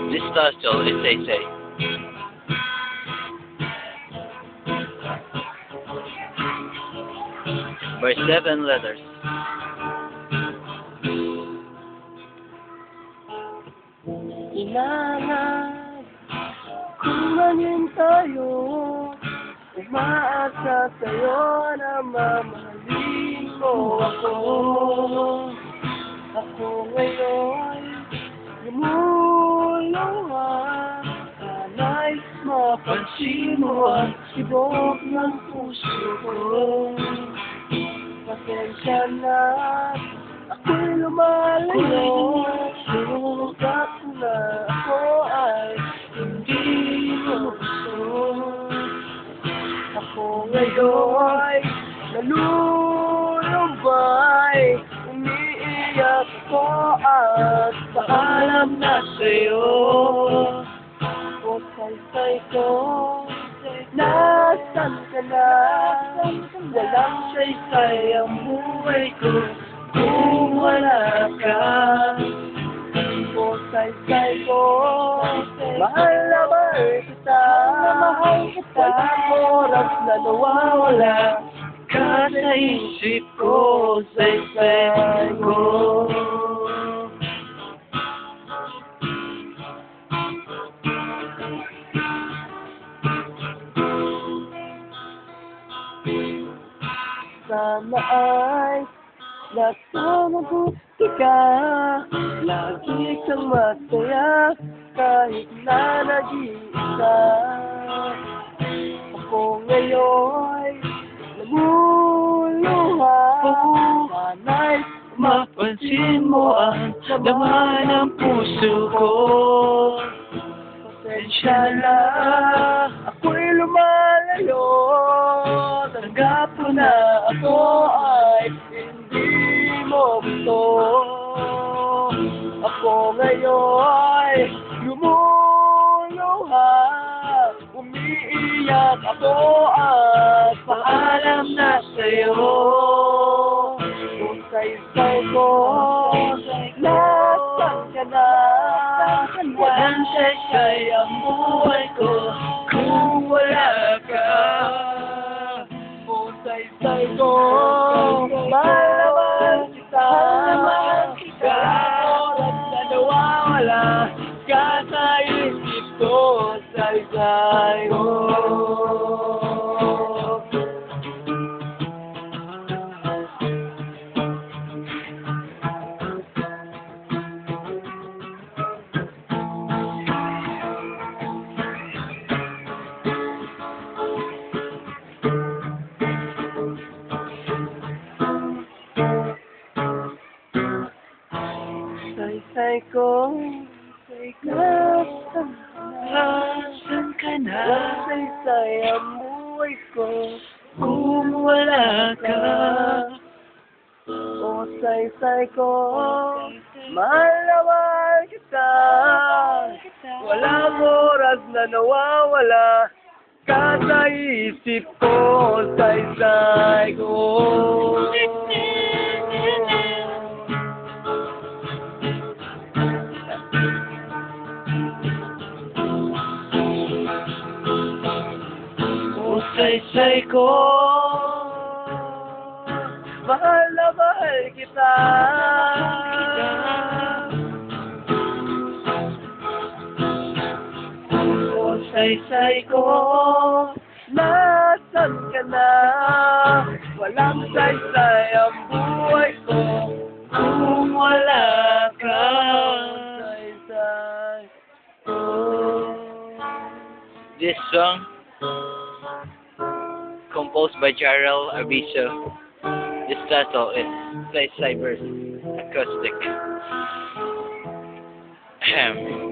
This title is Say. By 7 letters. Inanay, kumanin tayo, umaasa sa'yo na mamahalin mo ako. Ako ngayon, lumuluha, sana'y mapansin mo ang sibok ng puso ko. Pasensya na, ako'y lumalayo, sugat na ako ay hindi mo gusto. Ako ngayon, nalulumbay, umiiyak ko at paalam na sa'yo. O saysay ko, nasan ka na? Walang saysay ang buhay ko kung wala ka. O saysay ko, mahal na mahal kita. Walang oras na nawawala ka sa isip ko, saysay ko. Sana ay nasa mabuti ka, lagi kang masaya kahit na nag-iisa. Ako ngayon namuluha, sana'y mapansin mo ang dama ng puso ko. Pasensya na, ako'y lumalayo, tanggap mo na ako ay hindi mo gusto. Ako ngayon lumuluha, umiiyak ako at paalam na sa'yo. Kung saysay ko, nasan ka na? Walang saysay ang buhay ko kung wala ka. Kung saysay ko, mahal kita. Kahit oras na nawawala ka sa isip ko, saysay ko. Saysay ko, nasan ka na? Saysay ang buhay ko kung wala ka. O saysay ko, mahal na mahal kita. Walang oras na nawawala ka sa isip ko, saysay ko. Saysay ko, mahal na mahal kita. O saysay ko, nasan ka na? Walang saysay ang buhay ko kung wala ka. Saysay ko. This song, composed by Jarrell Arbizo. This title is Say Cybers Acoustic. time.